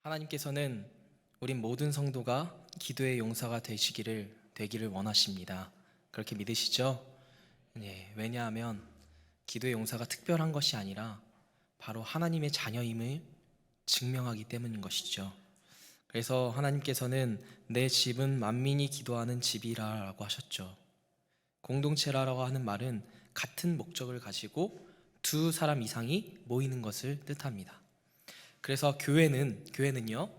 하나님께서는 우리 모든 성도가 기도의 용사가 되기를 원하십니다. 그렇게 믿으시죠? 네, 왜냐하면 기도의 용사가 특별한 것이 아니라 바로 하나님의 자녀임을 증명하기 때문인 것이죠. 그래서 하나님께서는 내 집은 만민이 기도하는 집이라고 하셨죠. 공동체라고 하는 말은 같은 목적을 가지고 두 사람 이상이 모이는 것을 뜻합니다. 그래서 교회는요,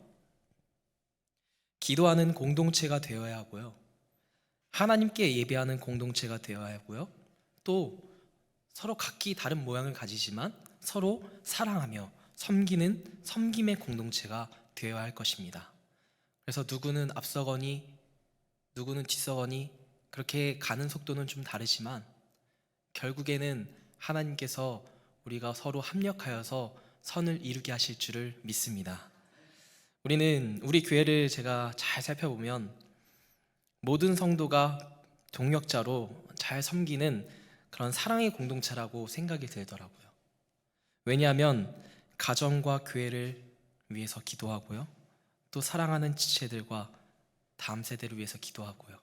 기도하는 공동체가 되어야 하고요, 하나님께 예배하는 공동체가 되어야 하고요, 또 서로 각기 다른 모양을 가지지만 서로 사랑하며 섬기는 섬김의 공동체가 되어야 할 것입니다. 그래서 누구는 앞서거니 누구는 뒤서거니 그렇게 가는 속도는 좀 다르지만 결국에는 하나님께서 우리가 서로 합력하여서 선을 이루게 하실 줄을 믿습니다. 우리 교회를 제가 잘 살펴보면 모든 성도가 동역자로 잘 섬기는 그런 사랑의 공동체라고 생각이 들더라고요. 왜냐하면 가정과 교회를 위해서 기도하고요, 또 사랑하는 지체들과 다음 세대를 위해서 기도하고요,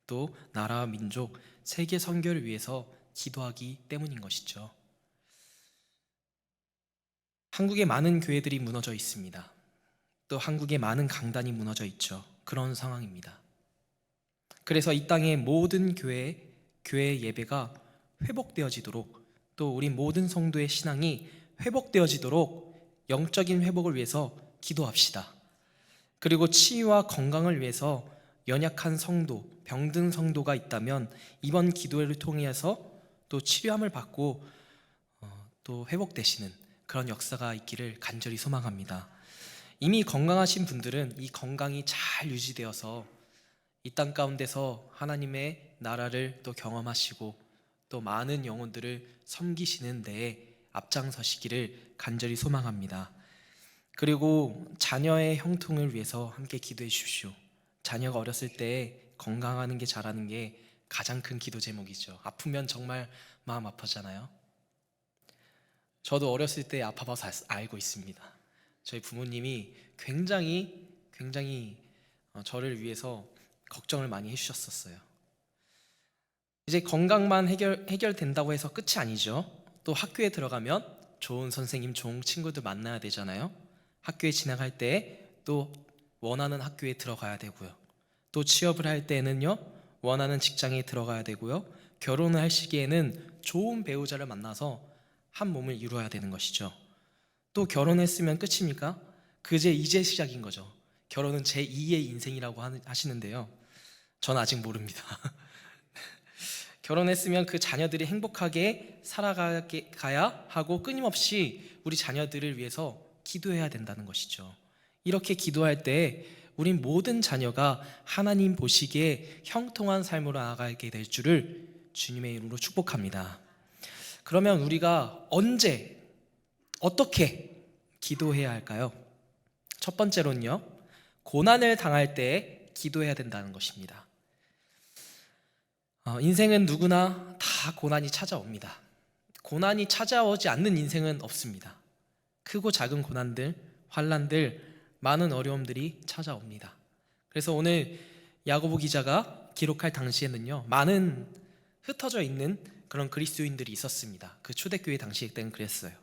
또 나라와 민족, 세계 선교를 위해서 기도하기 때문인 것이죠. 한국에 많은 교회들이 무너져 있습니다. 또 한국에 많은 강단이 무너져 있죠. 그런 상황입니다. 그래서 이 땅의 모든 교회 예배가 회복되어지도록, 또 우리 모든 성도의 신앙이 회복되어지도록 영적인 회복을 위해서 기도합시다. 그리고 치유와 건강을 위해서 연약한 성도, 병든 성도가 있다면 이번 기도를 통해서 또 치료함을 받고 또 회복되시는 그런 역사가 있기를 간절히 소망합니다. 이미 건강하신 분들은 이 건강이 잘 유지되어서 이 땅 가운데서 하나님의 나라를 또 경험하시고 또 많은 영혼들을 섬기시는 데에 앞장서시기를 간절히 소망합니다. 그리고 자녀의 형통을 위해서 함께 기도해 주십시오. 자녀가 어렸을 때 건강하는 게 자라는 게 가장 큰 기도 제목이죠. 아프면 정말 마음 아프잖아요. 저도 어렸을 때 아파봐서 알고 있습니다. 저희 부모님이 굉장히 저를 위해서 걱정을 많이 해주셨었어요. 이제 건강만 해결된다고 해서 끝이 아니죠. 또 학교에 들어가면 좋은 선생님, 좋은 친구들 만나야 되잖아요. 학교에 진학할 때 또 원하는 학교에 들어가야 되고요, 또 취업을 할 때는요, 원하는 직장에 들어가야 되고요, 결혼을 할 시기에는 좋은 배우자를 만나서 한 몸을 이루어야 되는 것이죠. 또 결혼했으면 끝입니까? 이제 시작인 거죠. 결혼은 제2의 인생이라고 하시는데요, 전 아직 모릅니다. 결혼했으면 그 자녀들이 행복하게 살아가야 하고 끊임없이 우리 자녀들을 위해서 기도해야 된다는 것이죠. 이렇게 기도할 때 우리 모든 자녀가 하나님 보시기에 형통한 삶으로 나아가게 될 줄을 주님의 이름으로 축복합니다. 그러면 우리가 언제 어떻게 기도해야 할까요? 첫 번째로는요, 고난을 당할 때 기도해야 된다는 것입니다. 인생은 누구나 다 고난이 찾아옵니다. 고난이 찾아오지 않는 인생은 없습니다. 크고 작은 고난들, 환난들, 많은 어려움들이 찾아옵니다. 그래서 오늘 야고보 기자가 기록할 당시에는요, 많은 흩어져 있는 그런 그리스도인들이 있었습니다. 그 초대교회 당시에 때는 그랬어요.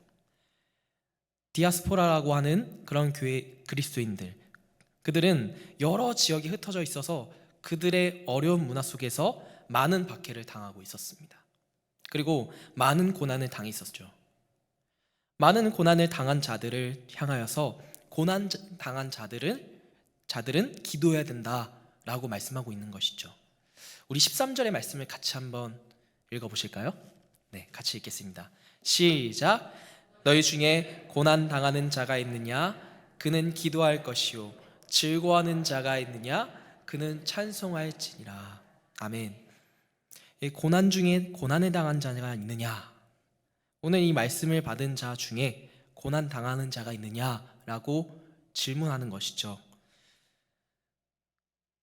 디아스포라라고 하는 그런 교회 그리스도인들, 그들은 여러 지역에 흩어져 있어서 그들의 어려운 문화 속에서 많은 박해를 당하고 있었습니다. 그리고 많은 고난을 당했었죠. 많은 고난을 당한 자들을 향하여서 고난 당한 자들은 기도해야 된다라고 말씀하고 있는 것이죠. 우리 13절의 말씀을 같이 한번 읽어보실까요? 네, 같이 읽겠습니다. 시작. 너희 중에 고난 당하는 자가 있느냐? 그는 기도할 것이요. 즐거워하는 자가 있느냐? 그는 찬송할지니라. 아멘. 고난 중에 고난을 당한 자가 있느냐? 오늘 이 말씀을 받은 자 중에 고난 당하는 자가 있느냐라고 질문하는 것이죠.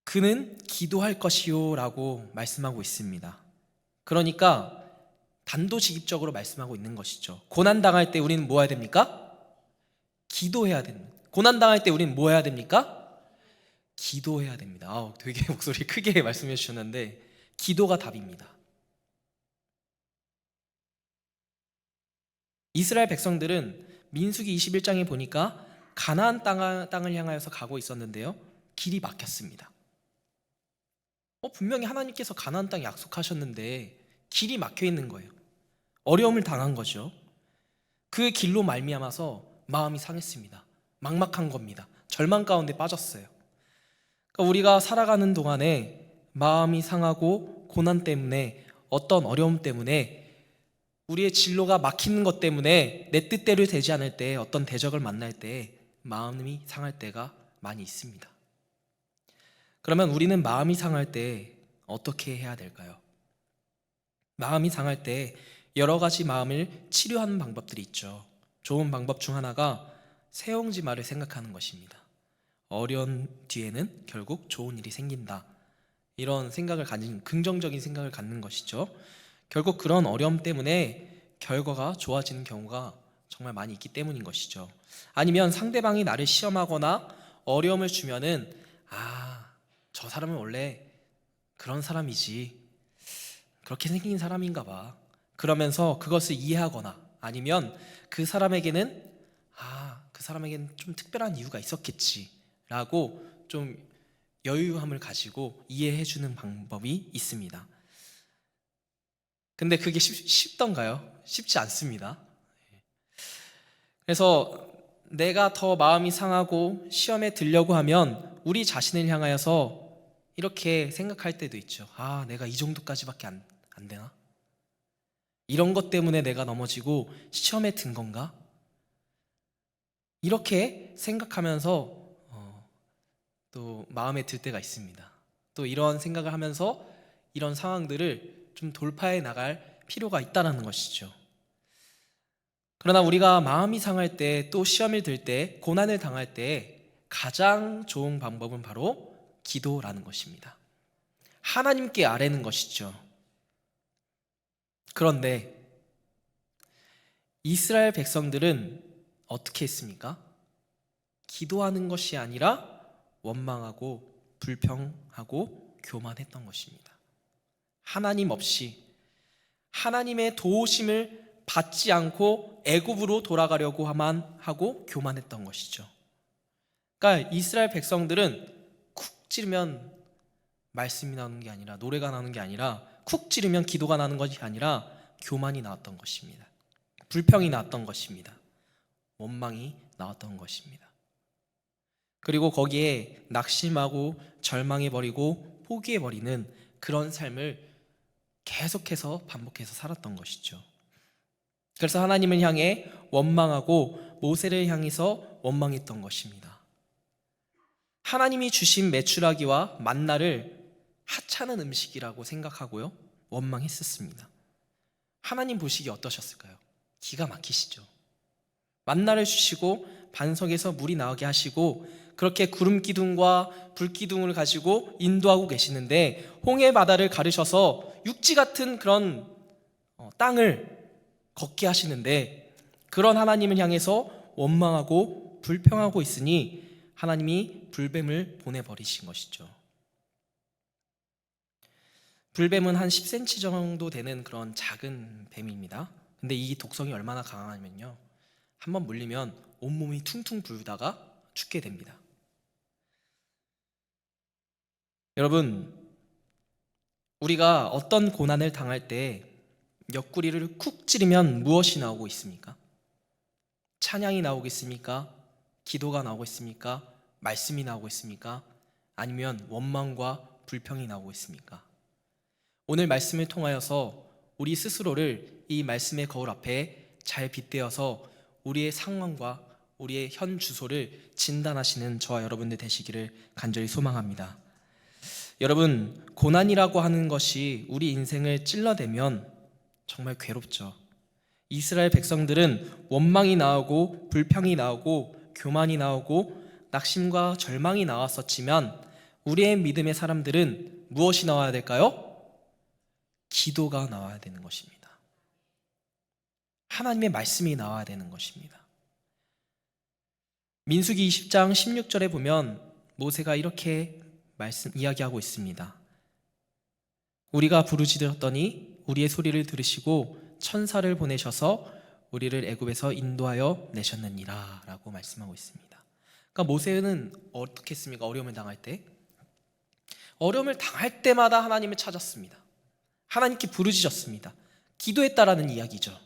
그는 기도할 것이요 라고 말씀하고 있습니다. 그러니까 단도직입적으로 말씀하고 있는 것이죠. 고난 당할 때 우리는 뭐 해야 됩니까? 기도해야 됩니다. 고난당할 때 우리는 뭐 해야 됩니까? 기도해야 됩니다. 되게 목소리 크게 말씀해 주셨는데 기도가 답입니다. 이스라엘 백성들은 민수기 21장에 보니까 가나안 땅을 향하여서 가고 있었는데요, 길이 막혔습니다. 분명히 하나님께서 가나안 땅 약속하셨는데 길이 막혀 있는 거예요. 어려움을 당한 거죠. 그 길로 말미암아서 마음이 상했습니다. 막막한 겁니다. 절망 가운데 빠졌어요. 그러니까 우리가 살아가는 동안에 마음이 상하고 고난 때문에, 어떤 어려움 때문에, 우리의 진로가 막히는 것 때문에 내 뜻대로 되지 않을 때, 어떤 대적을 만날 때 마음이 상할 때가 많이 있습니다. 그러면 우리는 마음이 상할 때 어떻게 해야 될까요? 마음이 상할 때 여러 가지 마음을 치료하는 방법들이 있죠. 좋은 방법 중 하나가 세옹지마를 생각하는 것입니다. 어려운 뒤에는 결국 좋은 일이 생긴다, 이런 생각을 가진, 긍정적인 생각을 갖는 것이죠. 결국 그런 어려움 때문에 결과가 좋아지는 경우가 정말 많이 있기 때문인 것이죠. 아니면 상대방이 나를 시험하거나 어려움을 주면은, 저 사람은 원래 그런 사람이지, 그렇게 생긴 사람인가 봐, 그러면서 그것을 이해하거나, 아니면 그 사람에게는 좀 특별한 이유가 있었겠지 라고 좀 여유함을 가지고 이해해주는 방법이 있습니다. 근데 그게 쉽던가요? 쉽지 않습니다. 그래서 내가 더 마음이 상하고 시험에 들려고 하면 우리 자신을 향하여서 이렇게 생각할 때도 있죠. 내가 이 정도까지밖에 안 되나? 이런 것 때문에 내가 넘어지고 시험에 든 건가? 이렇게 생각하면서 또 마음에 들 때가 있습니다. 또 이런 생각을 하면서 이런 상황들을 좀 돌파해 나갈 필요가 있다는 것이죠. 그러나 우리가 마음이 상할 때, 또 시험을 들 때, 고난을 당할 때 가장 좋은 방법은 바로 기도라는 것입니다. 하나님께 아뢰는 것이죠. 그런데 이스라엘 백성들은 어떻게 했습니까? 기도하는 것이 아니라 원망하고 불평하고 교만했던 것입니다. 하나님 없이, 하나님의 도우심을 받지 않고 애굽으로 돌아가려고만 하고 교만했던 것이죠. 그러니까 이스라엘 백성들은 쿡 찌르면 말씀이 나오는 게 아니라, 노래가 나오는 게 아니라, 쿡 찌르면 기도가 나는 것이 아니라 교만이 나왔던 것입니다. 불평이 나왔던 것입니다. 원망이 나왔던 것입니다. 그리고 거기에 낙심하고 절망해버리고 포기해버리는 그런 삶을 계속해서 반복해서 살았던 것이죠. 그래서 하나님을 향해 원망하고 모세를 향해서 원망했던 것입니다. 하나님이 주신 메추라기와 만나를 하찮은 음식이라고 생각하고요, 원망했었습니다. 하나님 보시기에 어떠셨을까요? 기가 막히시죠. 만나를 주시고 반석에서 물이 나오게 하시고 그렇게 구름 기둥과 불 기둥을 가지고 인도하고 계시는데, 홍해 바다를 가르셔서 육지 같은 그런 땅을 걷게 하시는데, 그런 하나님을 향해서 원망하고 불평하고 있으니 하나님이 불뱀을 보내버리신 것이죠. 불뱀은 한 10cm 정도 되는 그런 작은 뱀입니다. 근데 이 독성이 얼마나 강하냐면요, 한번 물리면 온몸이 퉁퉁 불다가 죽게 됩니다. 여러분, 우리가 어떤 고난을 당할 때 옆구리를 쿡 찌르면 무엇이 나오고 있습니까? 찬양이 나오고 있습니까? 기도가 나오고 있습니까? 말씀이 나오고 있습니까? 아니면 원망과 불평이 나오고 있습니까? 오늘 말씀을 통하여서 우리 스스로를 이 말씀의 거울 앞에 잘 빗대어서 우리의 상황과 우리의 현 주소를 진단하시는 저와 여러분들 되시기를 간절히 소망합니다. 여러분, 고난이라고 하는 것이 우리 인생을 찔러대면 정말 괴롭죠. 이스라엘 백성들은 원망이 나오고 불평이 나오고 교만이 나오고 낙심과 절망이 나왔었지만, 우리의 믿음의 사람들은 무엇이 나와야 될까요? 기도가 나와야 되는 것입니다. 하나님의 말씀이 나와야 되는 것입니다. 민수기 20장 16절에 보면 모세가 이렇게 이야기하고 있습니다. 우리가 부르짖었더니 우리의 소리를 들으시고 천사를 보내셔서 우리를 애굽에서 인도하여 내셨느니라 라고 말씀하고 있습니다. 그러니까 모세는 어떻게 했습니까? 어려움을 당할 때, 어려움을 당할 때마다 하나님을 찾았습니다. 하나님께 부르짖었습니다. 기도했다라는 이야기죠.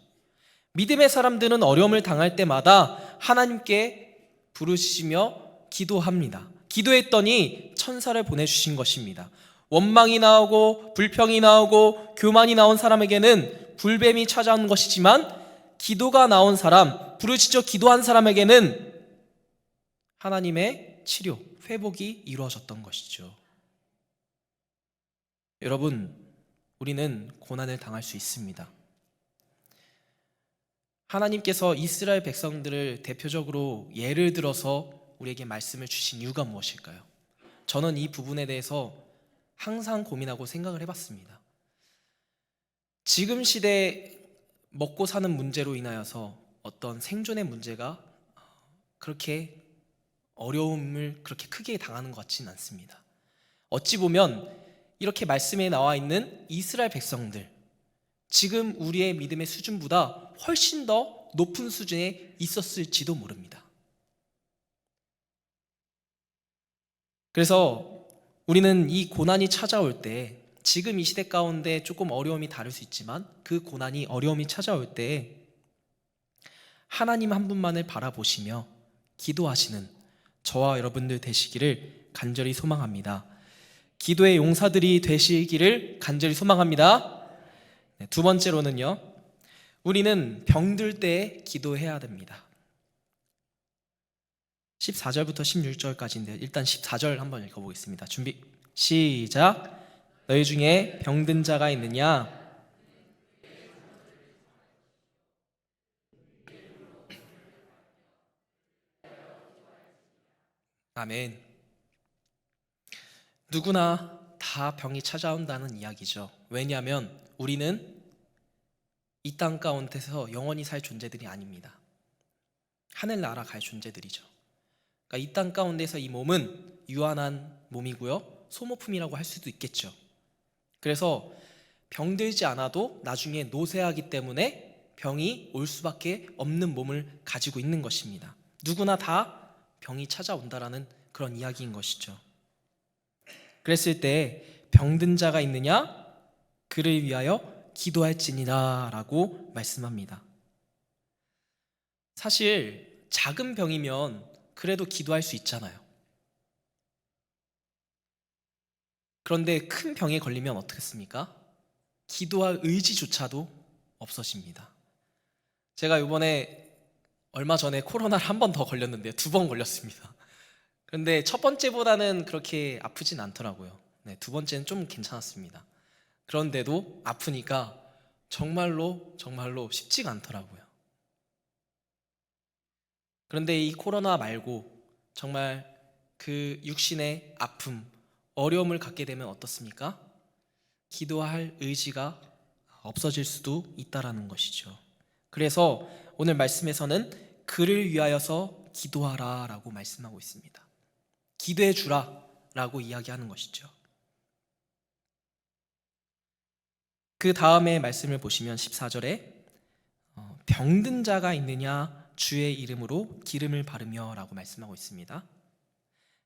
믿음의 사람들은 어려움을 당할 때마다 하나님께 부르짖으며 기도합니다. 기도했더니 천사를 보내주신 것입니다. 원망이 나오고 불평이 나오고 교만이 나온 사람에게는 불뱀이 찾아온 것이지만, 기도가 나온 사람, 부르짖어 기도한 사람에게는 하나님의 치료, 회복이 이루어졌던 것이죠. 여러분, 우리는 고난을 당할 수 있습니다. 하나님께서 이스라엘 백성들을 대표적으로 예를 들어서 우리에게 말씀을 주신 이유가 무엇일까요? 저는 이 부분에 대해서 항상 고민하고 생각을 해봤습니다. 지금 시대 먹고 사는 문제로 인하여서 어떤 생존의 문제가 그렇게 어려움을 그렇게 크게 당하는 것 같지는 않습니다. 어찌 보면 이렇게 말씀에 나와 있는 이스라엘 백성들, 지금 우리의 믿음의 수준보다 훨씬 더 높은 수준에 있었을지도 모릅니다. 그래서 우리는 이 고난이 찾아올 때, 지금 이 시대 가운데 조금 어려움이 다를 수 있지만 그 고난이, 어려움이 찾아올 때 하나님 한 분만을 바라보시며 기도하시는 저와 여러분들 되시기를 간절히 소망합니다. 기도의 용사들이 되시기를 간절히 소망합니다. 두 번째로는요, 우리는 병들 때 기도해야 됩니다. 14절부터 16절까지인데요. 일단 14절 한번 읽어보겠습니다. 준비, 시작. 너희 중에 병든 자가 있느냐? 아멘. 누구나 다 병이 찾아온다는 이야기죠. 왜냐하면 우리는 이 땅 가운데서 영원히 살 존재들이 아닙니다. 하늘나라 갈 존재들이죠. 그러니까 이 땅 가운데서 이 몸은 유한한 몸이고요, 소모품이라고 할 수도 있겠죠. 그래서 병들지 않아도 나중에 노쇠하기 때문에 병이 올 수밖에 없는 몸을 가지고 있는 것입니다. 누구나 다 병이 찾아온다라는 그런 이야기인 것이죠. 그랬을 때 병든 자가 있느냐? 그를 위하여 기도할지니라 라고 말씀합니다. 사실 작은 병이면 그래도 기도할 수 있잖아요. 그런데 큰 병에 걸리면 어떻겠습니까? 기도할 의지조차도 없어집니다. 제가 이번에 얼마 전에 코로나를 한 번 더 걸렸는데요, 2번 걸렸습니다. 그런데 첫 번째보다는 그렇게 아프진 않더라고요. 두 번째는 좀 괜찮았습니다. 그런데도 아프니까 정말로 쉽지가 않더라고요. 그런데 이 코로나 말고 정말 그 육신의 아픔, 어려움을 갖게 되면 어떻습니까? 기도할 의지가 없어질 수도 있다라는 것이죠. 그래서 오늘 말씀에서는 그를 위하여서 기도하라 라고 말씀하고 있습니다. 기도해 주라 라고 이야기하는 것이죠. 그 다음에 말씀을 보시면 14절에 병든 자가 있느냐? 주의 이름으로 기름을 바르며 라고 말씀하고 있습니다.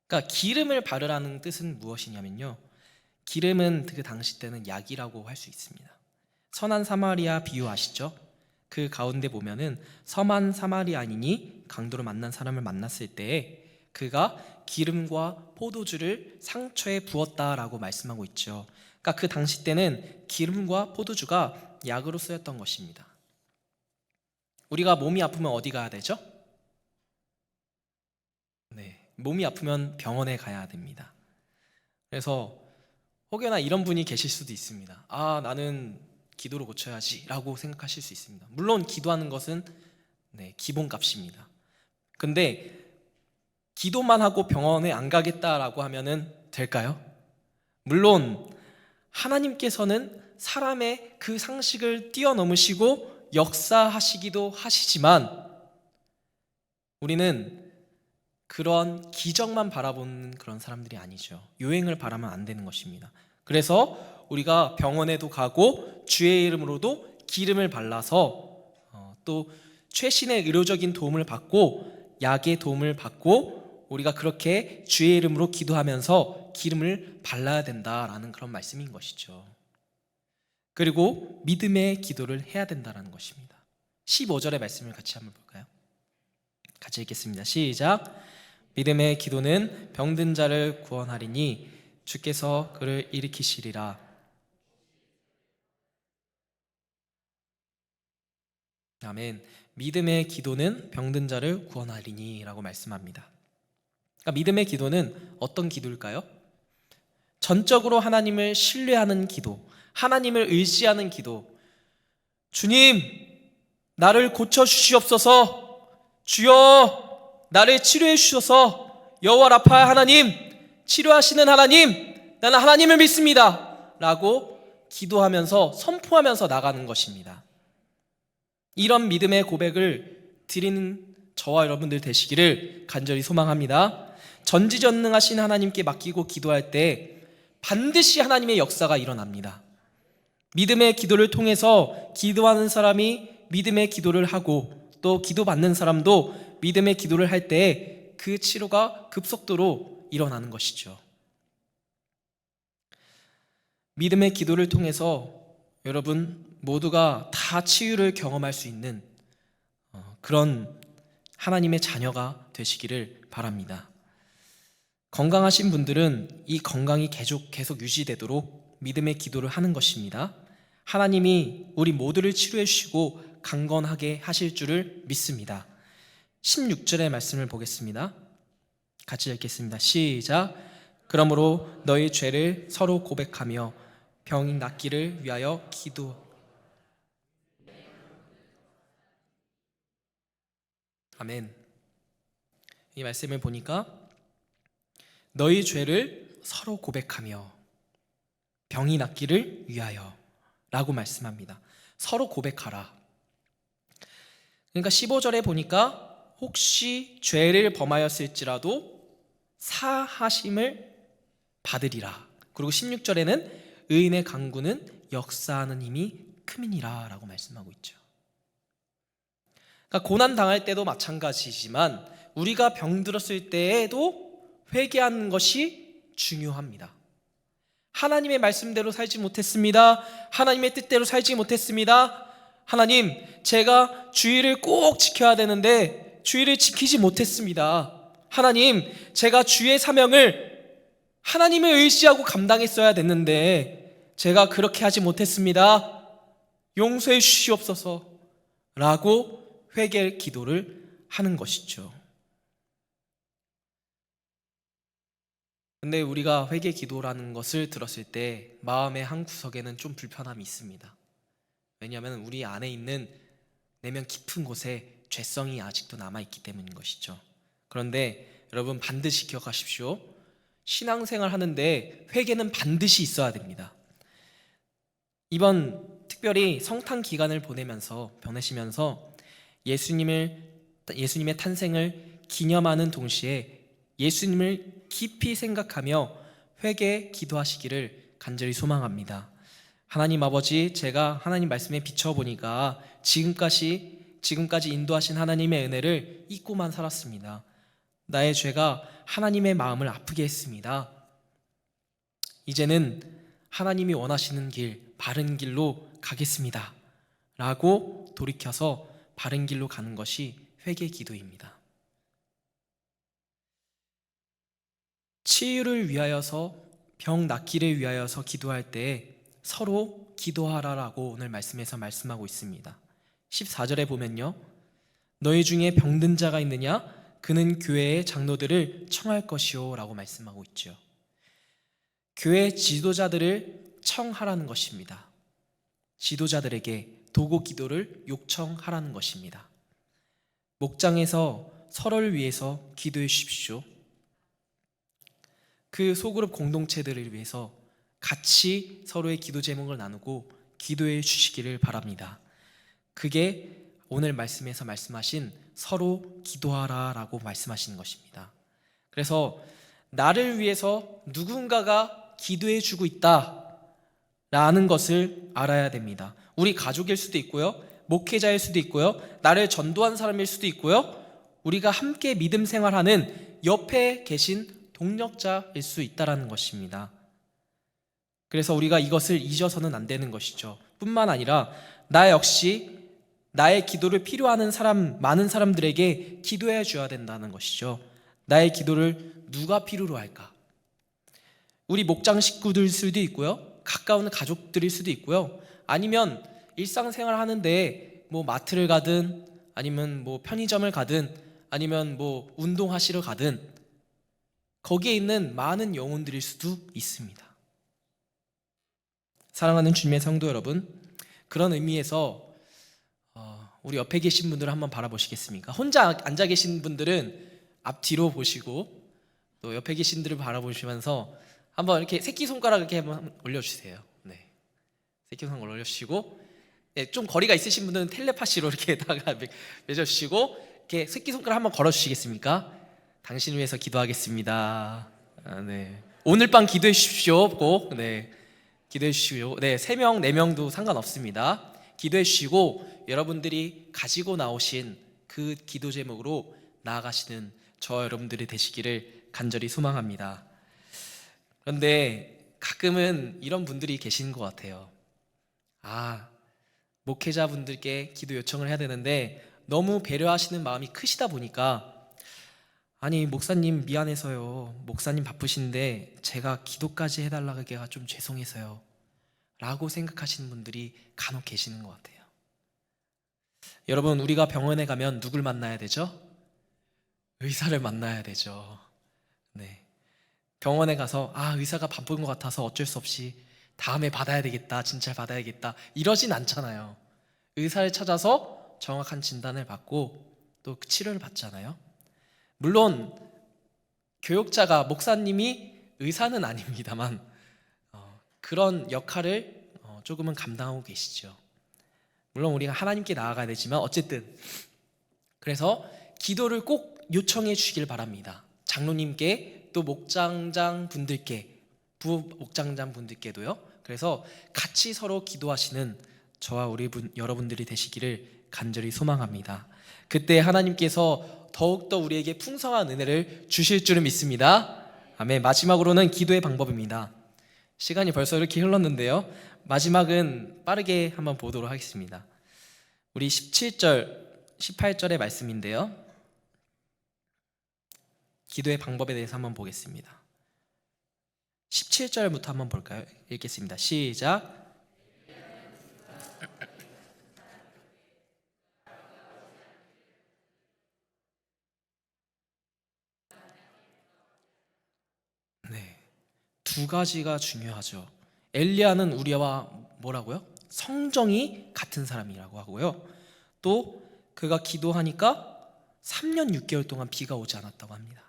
그러니까 기름을 바르라는 뜻은 무엇이냐면요, 기름은 그 당시 때는 약이라고 할 수 있습니다. 선한 사마리아 비유 아시죠? 그 가운데 보면은 선한 사마리아인이 강도로 만난 사람을 만났을 때 그가 기름과 포도주를 상처에 부었다라고 말씀하고 있죠. 그러니까 그 당시 때는 기름과 포도주가 약으로 쓰였던 것입니다. 우리가 몸이 아프면 어디 가야 되죠? 몸이 아프면 병원에 가야 됩니다. 그래서 혹여나 이런 분이 계실 수도 있습니다. 나는 기도로 고쳐야지 라고 생각하실 수 있습니다. 물론 기도하는 것은 기본값입니다. 근데 기도만 하고 병원에 안 가겠다라고 하면은 될까요? 물론 하나님께서는 사람의 그 상식을 뛰어넘으시고 역사하시기도 하시지만 우리는 그런 기적만 바라보는 그런 사람들이 아니죠. 요행을 바라면 안 되는 것입니다. 그래서 우리가 병원에도 가고 주의 이름으로도 기름을 발라서 또 최신의 의료적인 도움을 받고 약의 도움을 받고 우리가 그렇게 주의 이름으로 기도하면서 기름을 발라야 된다라는 그런 말씀인 것이죠. 그리고 믿음의 기도를 해야 된다는 것입니다. 15절의 말씀을 같이 한번 볼까요? 같이 읽겠습니다. 시작. 믿음의 기도는 병든 자를 구원하리니 주께서 그를 일으키시리라. 아멘. 믿음의 기도는 병든 자를 구원하리니 라고 말씀합니다. 그러니까 믿음의 기도는 어떤 기도일까요? 전적으로 하나님을 신뢰하는 기도, 하나님을 의지하는 기도. 주님, 나를 고쳐주시옵소서. 주여, 나를 치료해 주셔서. 여호와 라파 하나님, 치료하시는 하나님, 나는 하나님을 믿습니다 라고 기도하면서 선포하면서 나가는 것입니다. 이런 믿음의 고백을 드리는 저와 여러분들 되시기를 간절히 소망합니다. 전지전능하신 하나님께 맡기고 기도할 때 반드시 하나님의 역사가 일어납니다. 믿음의 기도를 통해서 기도하는 사람이 믿음의 기도를 하고 또 기도받는 사람도 믿음의 기도를 할 때 그 치료가 급속도로 일어나는 것이죠. 믿음의 기도를 통해서 여러분 모두가 다 치유를 경험할 수 있는 그런 하나님의 자녀가 되시기를 바랍니다. 건강하신 분들은 이 건강이 계속 유지되도록 믿음의 기도를 하는 것입니다. 하나님이 우리 모두를 치료해 주시고 강건하게 하실 줄을 믿습니다. 16절의 말씀을 보겠습니다. 같이 읽겠습니다. 시작. 그러므로 너희 죄를 서로 고백하며 병 낫기를 위하여 기도. 아멘. 이 말씀을 보니까 너희 죄를 서로 고백하며 병이 낫기를 위하여 라고 말씀합니다. 서로 고백하라. 그러니까 15절에 보니까 혹시 죄를 범하였을지라도 사하심을 받으리라. 그리고 16절에는 의인의 강구는 역사하는 힘이 큼이니라 라고 말씀하고 있죠. 그러니까 고난 당할 때도 마찬가지지만 우리가 병들었을 때에도 회개하는 것이 중요합니다. 하나님의 말씀대로 살지 못했습니다. 하나님의 뜻대로 살지 못했습니다. 하나님, 제가 주의를 꼭 지켜야 되는데 주의를 지키지 못했습니다. 하나님, 제가 주의 사명을 하나님을 의지하고 감당했어야 됐는데 제가 그렇게 하지 못했습니다. 용서해 주시옵소서 라고 회개 기도를 하는 것이죠. 근데 우리가 회개 기도라는 것을 들었을 때 마음의 한 구석에는 좀 불편함이 있습니다. 왜냐하면 우리 안에 있는 내면 깊은 곳에 죄성이 아직도 남아있기 때문인 것이죠. 그런데 여러분 반드시 기억하십시오. 신앙생활 하는데 회개는 반드시 있어야 됩니다. 이번 특별히 성탄 기간을 보내시면서 예수님의 탄생을 기념하는 동시에 예수님을 깊이 생각하며 회개 기도하시기를 간절히 소망합니다. 하나님 아버지, 제가 하나님 말씀에 비춰보니까 지금까지 인도하신 하나님의 은혜를 잊고만 살았습니다. 나의 죄가 하나님의 마음을 아프게 했습니다. 이제는 하나님이 원하시는 길, 바른 길로 가겠습니다 라고 돌이켜서 바른 길로 가는 것이 회개 기도입니다. 치유를 위하여서, 병 낫기를 위하여서 기도할 때 서로 기도하라라고 오늘 말씀에서 말씀하고 있습니다. 14절에 보면요, 너희 중에 병든 자가 있느냐? 그는 교회의 장로들을 청할 것이요 라고 말씀하고 있죠. 교회 지도자들을 청하라는 것입니다. 지도자들에게 도고 기도를 요청하라는 것입니다. 목장에서 서로를 위해서 기도해 주십시오. 그 소그룹 공동체들을 위해서 같이 서로의 기도 제목을 나누고 기도해 주시기를 바랍니다. 그게 오늘 말씀에서 말씀하신 서로 기도하라 라고 말씀하시는 것입니다. 그래서 나를 위해서 누군가가 기도해 주고 있다라는 것을 알아야 됩니다. 우리 가족일 수도 있고요, 목회자일 수도 있고요, 나를 전도한 사람일 수도 있고요, 우리가 함께 믿음 생활하는 옆에 계신 동력자일 수 있다는 것입니다. 그래서 우리가 이것을 잊어서는 안 되는 것이죠. 뿐만 아니라 나 역시 나의 기도를 필요하는 많은 사람들에게 기도해 줘야 된다는 것이죠. 나의 기도를 누가 필요로 할까? 우리 목장 식구들 수도 있고요, 가까운 가족들일 수도 있고요, 아니면 일상생활 하는데 뭐 마트를 가든 아니면 뭐 편의점을 가든 아니면 뭐 운동하시러 가든 거기에 있는 많은 영혼들일 수도 있습니다. 사랑하는 주님의 성도 여러분, 그런 의미에서 우리 옆에 계신 분들을 한번 바라보시겠습니까? 혼자 앉아 계신 분들은 앞뒤로 보시고 또 옆에 계신 분들을 바라보시면서 한번 이렇게 새끼손가락 이렇게 한번 올려주세요. 네, 새끼손가락 올려주시고, 네, 좀 거리가 있으신 분들은 텔레파시로 이렇게다가 맺어주시고, 이렇게 새끼손가락 한번 걸어주시겠습니까? 당신을 위해서 기도하겠습니다. 네, 오늘 밤 기도해 주십시오. 꼭, 네, 기도해 주시고, 네, 3명, 4명도 상관없습니다. 기도해 주시고 여러분들이 가지고 나오신 그 기도 제목으로 나아가시는 저와 여러분들이 되시기를 간절히 소망합니다. 그런데 가끔은 이런 분들이 계시는 것 같아요. 목회자분들께 기도 요청을 해야 되는데 너무 배려하시는 마음이 크시다 보니까, 아니 목사님 미안해서요, 목사님 바쁘신데 제가 기도까지 해달라고 하기가 좀 죄송해서요 라고 생각하시는 분들이 간혹 계시는 것 같아요. 여러분, 우리가 병원에 가면 누굴 만나야 되죠? 의사를 만나야 되죠. 네, 병원에 가서 의사가 바쁜 것 같아서 어쩔 수 없이 다음에 받아야 되겠다, 진찰 받아야겠다 이러진 않잖아요. 의사를 찾아서 정확한 진단을 받고 또 치료를 받잖아요. 물론 교육자가, 목사님이 의사는 아닙니다만 그런 역할을 조금은 감당하고 계시죠. 물론 우리가 하나님께 나아가야 되지만 어쨌든, 그래서 기도를 꼭 요청해 주시길 바랍니다. 장로님께, 또 목장장 분들께, 부목장장 분들께도요. 그래서 같이 서로 기도하시는 저와 여러분들이 되시기를 간절히 소망합니다. 그때 하나님께서 더욱더 우리에게 풍성한 은혜를 주실 줄을 믿습니다. 아멘. 마지막으로는 기도의 방법입니다. 시간이 벌써 이렇게 흘렀는데요, 마지막은 빠르게 한번 보도록 하겠습니다. 우리 17절, 18절의 말씀인데요, 기도의 방법에 대해서 한번 보겠습니다. 17절부터 한번 볼까요? 읽겠습니다. 시작. 네, 두 가지가 중요하죠. 엘리야는 우리와 뭐라고요? 성정이 같은 사람이라고 하고요, 또 그가 기도하니까 3년 6개월 동안 비가 오지 않았다고 합니다.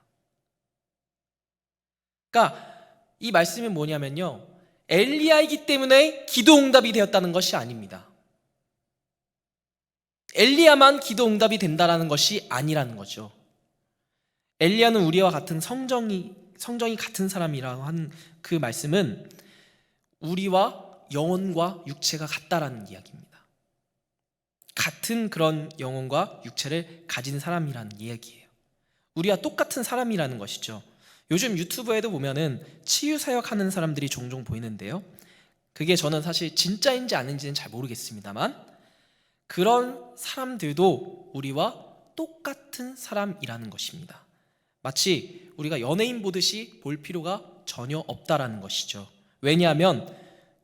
그러니까 이 말씀은 뭐냐면요, 엘리야이기 때문에 기도 응답이 되었다는 것이 아닙니다. 엘리야만 기도 응답이 된다는 것이 아니라는 거죠. 엘리야는 우리와 같은 성정이 같은 사람이라고 하는 그 말씀은 우리와 영혼과 육체가 같다라는 이야기입니다. 같은 그런 영혼과 육체를 가진 사람이라는 이야기예요. 우리와 똑같은 사람이라는 것이죠. 요즘 유튜브에도 보면은 치유 사역하는 사람들이 종종 보이는데요, 그게 저는 사실 진짜인지 아닌지는 잘 모르겠습니다만 그런 사람들도 우리와 똑같은 사람이라는 것입니다. 마치 우리가 연예인 보듯이 볼 필요가 전혀 없다라는 것이죠. 왜냐하면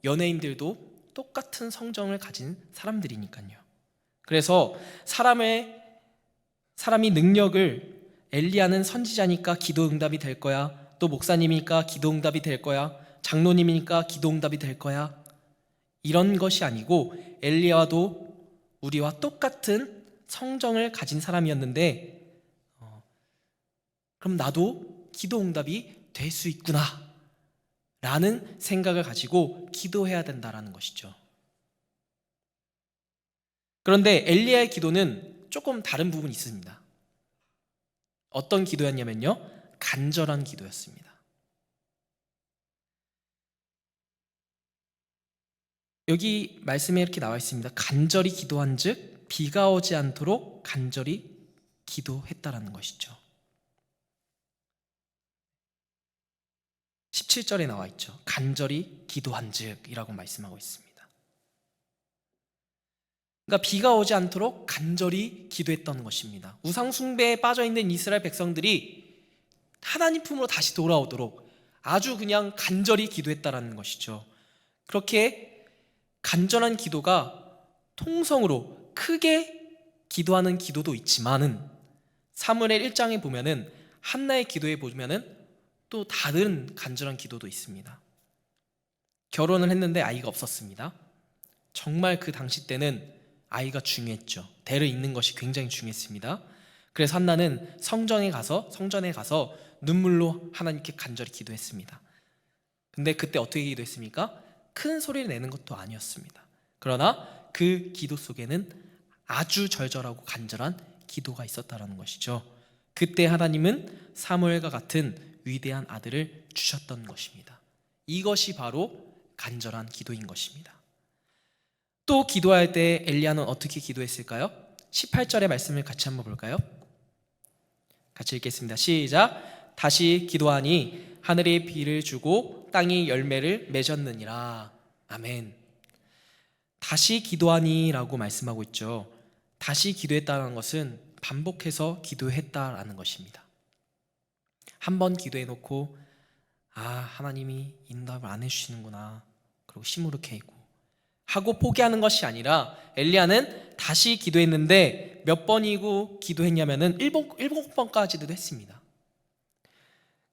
연예인들도 똑같은 성정을 가진 사람들이니까요. 그래서 사람이 능력을, 엘리야는 선지자니까 기도 응답이 될 거야, 또 목사님이니까 기도 응답이 될 거야, 장로님이니까 기도 응답이 될 거야, 이런 것이 아니고 엘리야도 우리와 똑같은 성정을 가진 사람이었는데 그럼 나도 기도 응답이 될 수 있구나 라는 생각을 가지고 기도해야 된다라는 것이죠. 그런데 엘리야의 기도는 조금 다른 부분이 있습니다. 어떤 기도였냐면요, 간절한 기도였습니다. 여기 말씀에 이렇게 나와 있습니다. 간절히 기도한즉 비가 오지 않도록 간절히 기도했다라는 것이죠. 17절에 나와 있죠. 간절히 기도한즉이라고 말씀하고 있습니다. 그러니까 비가 오지 않도록 간절히 기도했던 것입니다. 우상 숭배에 빠져 있는 이스라엘 백성들이 하나님 품으로 다시 돌아오도록 아주 그냥 간절히 기도했다라는 것이죠. 그렇게 간절한 기도가 통성으로 크게 기도하는 기도도 있지만은 사무엘 1장에 보면은 한나의 기도에 보면은 또 다른 간절한 기도도 있습니다. 결혼을 했는데 아이가 없었습니다. 정말 그 당시 때는 아이가 중요했죠. 대를 잇는 것이 굉장히 중요했습니다. 그래서 한나는 성전에 가서 눈물로 하나님께 간절히 기도했습니다. 근데 그때 어떻게 기도했습니까? 큰 소리를 내는 것도 아니었습니다. 그러나 그 기도 속에는 아주 절절하고 간절한 기도가 있었다는 것이죠. 그때 하나님은 사무엘과 같은 위대한 아들을 주셨던 것입니다. 이것이 바로 간절한 기도인 것입니다. 또 기도할 때 엘리야는 어떻게 기도했을까요? 18절의 말씀을 같이 한번 볼까요? 같이 읽겠습니다. 시작. 다시 기도하니 하늘이 비를 주고 땅이 열매를 맺었느니라. 아멘. 다시 기도하니 라고 말씀하고 있죠. 다시 기도했다는 것은 반복해서 기도했다라는 것입니다. 한 번 기도해놓고 하나님이 응답을 안 해주시는구나, 그리고 시무룩해있고 하고 포기하는 것이 아니라 엘리야는 다시 기도했는데 몇 번이고 기도했냐면은 7번까지도 했습니다.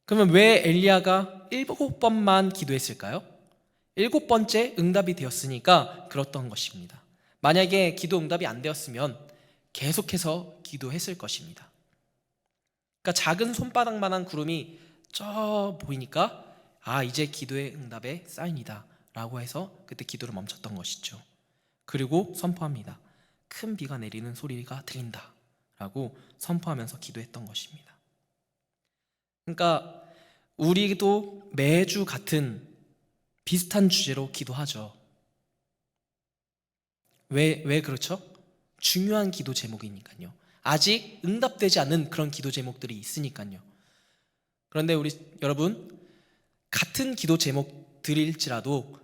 그러면 왜 엘리야가 7번만 기도했을까요? 7번째 응답이 되었으니까 그렇던 것입니다. 만약에 기도 응답이 안 되었으면 계속해서 기도했을 것입니다. 그러니까 작은 손바닥만한 구름이 저 보이니까 이제 기도의 응답의 사인이다 라고 해서 그때 기도를 멈췄던 것이죠. 그리고 선포합니다. 큰 비가 내리는 소리가 들린다 라고 선포하면서 기도했던 것입니다. 그러니까 우리도 매주 같은 비슷한 주제로 기도하죠. 왜 그렇죠? 중요한 기도 제목이니까요. 아직 응답되지 않은 그런 기도 제목들이 있으니까요. 그런데 우리 여러분, 같은 기도 제목들일지라도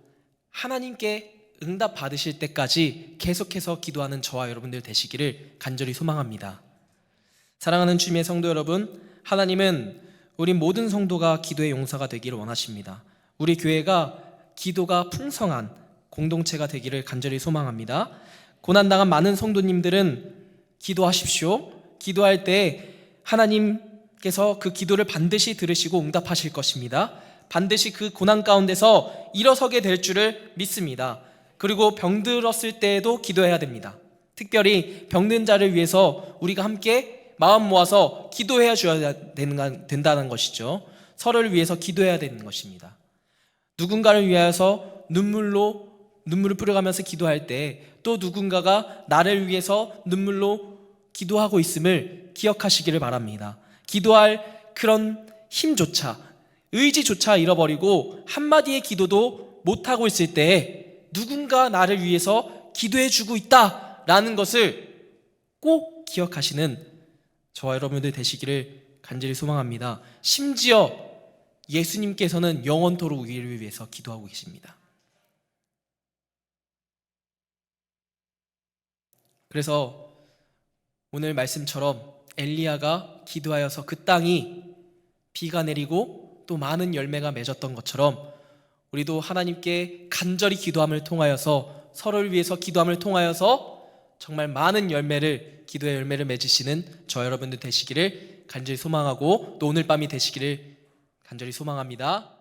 하나님께 응답 받으실 때까지 계속해서 기도하는 저와 여러분들 되시기를 간절히 소망합니다. 사랑하는 주님의 성도 여러분, 하나님은 우리 모든 성도가 기도의 용사가 되기를 원하십니다. 우리 교회가 기도가 풍성한 공동체가 되기를 간절히 소망합니다. 고난당한 많은 성도님들은 기도하십시오. 기도할 때 하나님께서 그 기도를 반드시 들으시고 응답하실 것입니다. 반드시 그 고난 가운데서 일어서게 될 줄을 믿습니다. 그리고 병들었을 때에도 기도해야 됩니다. 특별히 병든 자를 위해서 우리가 함께 마음 모아서 기도해야 된다는 것이죠. 서로를 위해서 기도해야 되는 것입니다. 누군가를 위하여서 눈물을 뿌려가면서 기도할 때 또 누군가가 나를 위해서 눈물로 기도하고 있음을 기억하시기를 바랍니다. 기도할 그런 힘조차, 의지조차 잃어버리고 한마디의 기도도 못하고 있을 때 누군가 나를 위해서 기도해주고 있다라는 것을 꼭 기억하시는 저와 여러분들 되시기를 간절히 소망합니다. 심지어 예수님께서는 영원토록 우리를 위해서 기도하고 계십니다. 그래서 오늘 말씀처럼 엘리야가 기도하여서 그 땅이 비가 내리고 또 많은 열매가 맺었던 것처럼 우리도 하나님께 간절히 기도함을 통하여서 서로를 위해서 기도함을 통하여서 정말 많은 기도의 열매를 맺으시는 저 여러분들 되시기를 간절히 소망하고 또 오늘 밤이 되시기를 간절히 소망합니다.